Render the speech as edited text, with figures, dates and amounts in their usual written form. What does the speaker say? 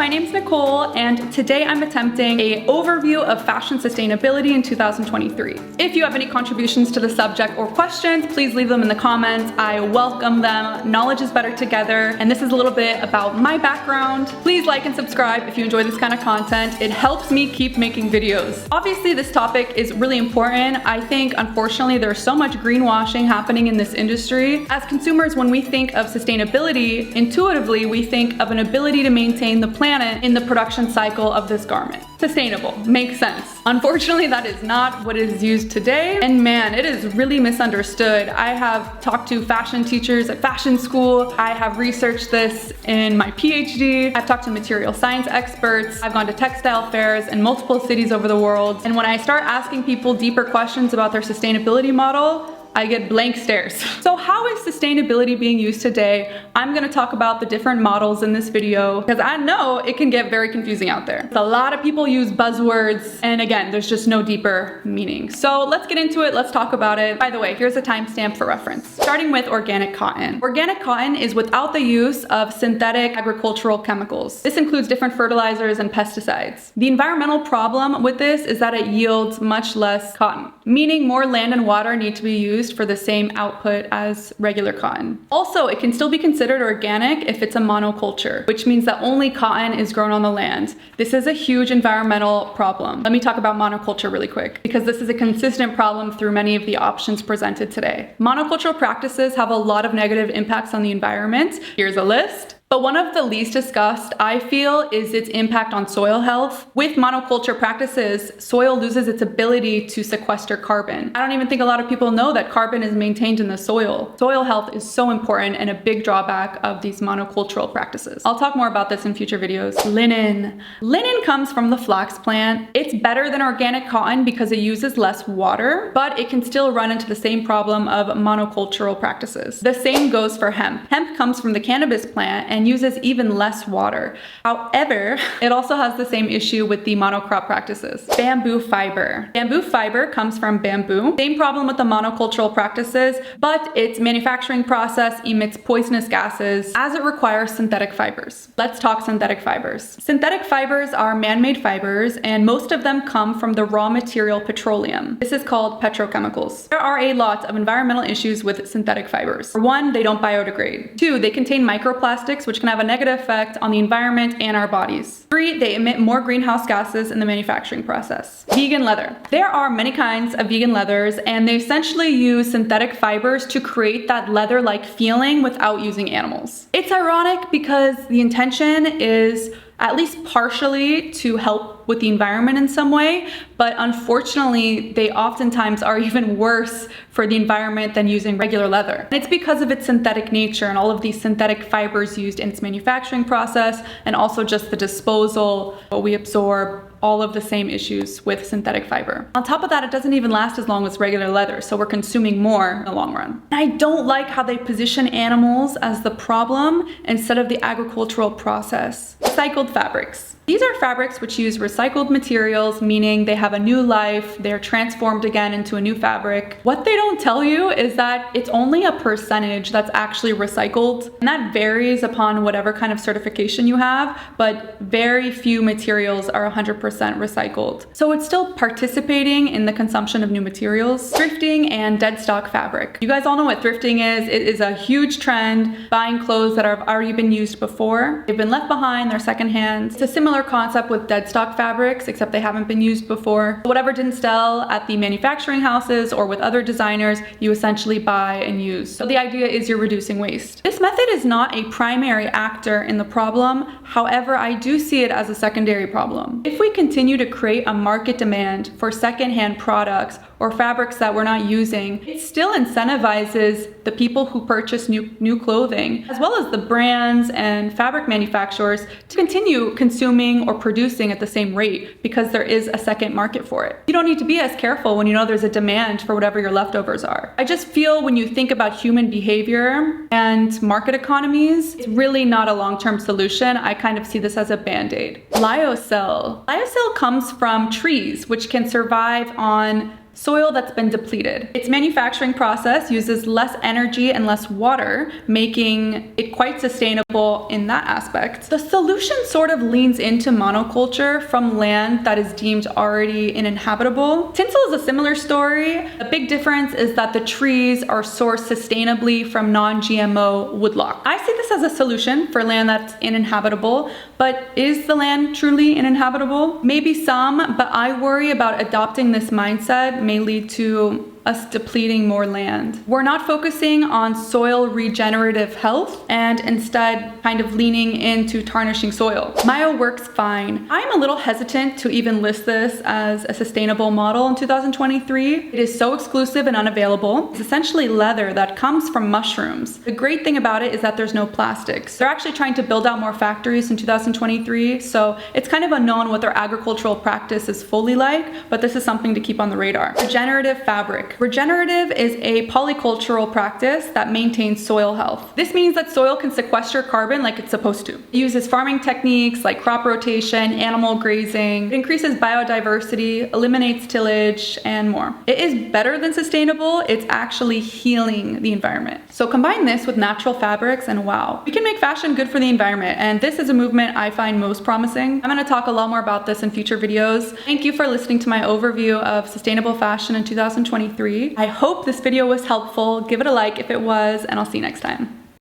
my name's Nicole, and today I'm attempting an overview of fashion sustainability in 2023. If you have any contributions to the subject or questions, please leave them in the comments. I welcome them. Knowledge is better together, and this is a little bit about my background. Please like and subscribe if you enjoy this kind of content. It helps me keep making videos. Obviously, this topic is really important. I think, unfortunately, there's so much greenwashing happening in this industry. As consumers, when we think of sustainability, intuitively, we think of an ability to maintain the planet in the production cycle of this garment. Sustainable, makes sense. Unfortunately, that is not what is used today. And man, it is really misunderstood. I have talked to fashion teachers at fashion school. I have researched this in my PhD. I've talked to material science experts. I've gone to textile fairs in multiple cities over the world. And when I start asking people deeper questions about their sustainability model, I get blank stares. So how is sustainability being used today? I'm gonna talk about the different models in this video because I know it can get very confusing out there. A lot of people use buzzwords, and again, there's just no deeper meaning. So let's get into it, let's talk about it. By the way, here's a timestamp for reference. Starting with organic cotton. Organic cotton is without the use of synthetic agricultural chemicals. This includes different fertilizers and pesticides. The environmental problem with this is that it yields much less cotton, meaning more land and water need to be used for the same output as regular cotton. Also, it can still be considered organic if it's a monoculture, which means that only cotton is grown on the land. This is a huge environmental problem. Let me talk about monoculture really quick, because this is a consistent problem through many of the options presented today. Monocultural practices have a lot of negative impacts on the environment. Here's a list. But one of the least discussed, I feel, is its impact on soil health. With monoculture practices, soil loses its ability to sequester carbon. I don't even think a lot of people know that carbon is maintained in the soil. Soil health is so important and a big drawback of these monocultural practices. I'll talk more about this in future videos. Linen. Linen comes from the flax plant. It's better than organic cotton because it uses less water, but it can still run into the same problem of monocultural practices. The same goes for hemp. Hemp comes from the cannabis plant and uses even less water. However, it also has the same issue with the monocrop practices. Bamboo fiber. Bamboo fiber comes from bamboo. Same problem with the monocultural practices, but its manufacturing process emits poisonous gases as it requires synthetic fibers. Let's talk synthetic fibers. Synthetic fibers are man-made fibers, and most of them come from the raw material petroleum. This is called petrochemicals. There are a lot of environmental issues with synthetic fibers. For one, they don't biodegrade. Two, they contain microplastics, which can have a negative effect on the environment and our bodies. Three, they emit more greenhouse gases in the manufacturing process. Vegan leather. There are many kinds of vegan leathers, and they essentially use synthetic fibers to create that leather-like feeling without using animals. It's ironic because the intention is at least partially to help with the environment in some way, but unfortunately, they oftentimes are even worse for the environment than using regular leather. And it's because of its synthetic nature and all of these synthetic fibers used in its manufacturing process, and also just the disposal, what we absorb, all of the same issues with synthetic fiber. On top of that, it doesn't even last as long as regular leather, so we're consuming more in the long run. And I don't like how they position animals as the problem instead of the agricultural process. Recycled fabrics. These are fabrics which use recycled materials, meaning they have a new life, they're transformed again into a new fabric. What they don't tell you is that it's only a percentage that's actually recycled, and that varies upon whatever kind of certification you have, but very few materials are 100% recycled. So it's still participating in the consumption of new materials. Thrifting and deadstock fabric. You guys all know what thrifting is. It is a huge trend, buying clothes that have already been used before. They've been left behind, they're secondhand. It's a similar concept with deadstock fabrics, except they haven't been used before. Whatever didn't sell at the manufacturing houses or with other designers, you essentially buy and use. So the idea is you're reducing waste. This method is not a primary actor in the problem. However, I do see it as a secondary problem. If we continue to create a market demand for secondhand products or fabrics that we're not using, it still incentivizes the people who purchase new clothing, as well as the brands and fabric manufacturers, to continue consuming or producing at the same rate because there is a second market for it. You don't need to be as careful when you know there's a demand for whatever your leftovers are. I just feel when you think about human behavior and market economies, it's really not a long-term solution. I kind of see this as a band-aid. Lyocell. Lyocell comes from trees, which can survive on soil that's been depleted. Its manufacturing process uses less energy and less water, making it quite sustainable in that aspect. The solution sort of leans into monoculture from land that is deemed already uninhabitable. Tencel is a similar story. The big difference is that the trees are sourced sustainably from non-GMO woodlot. I see this as a solution for land that's uninhabitable, but is the land truly uninhabitable? Maybe some, but I worry about adopting this mindset may lead to us depleting more land. We're not focusing on soil regenerative health and instead kind of leaning into tarnishing soil. MyoWorks Fine. I'm a little hesitant to even list this as a sustainable model in 2023. It is so exclusive and unavailable. It's essentially leather that comes from mushrooms. The great thing about it is that there's no plastics. They're actually trying to build out more factories in 2023, so it's kind of unknown what their agricultural practice is fully like, but this is something to keep on the radar. Regenerative fabric. Regenerative is a polycultural practice that maintains soil health. This means that soil can sequester carbon like it's supposed to. It uses farming techniques like crop rotation, animal grazing. It increases biodiversity, eliminates tillage, and more. It is better than sustainable. It's actually healing the environment. So combine this with natural fabrics and wow, we can make fashion good for the environment. And this is a movement I find most promising. I'm going to talk a lot more about this in future videos. Thank you for listening to my overview of sustainable fashion in 2023. I hope this video was helpful. Give it a like if it was, and I'll see you next time.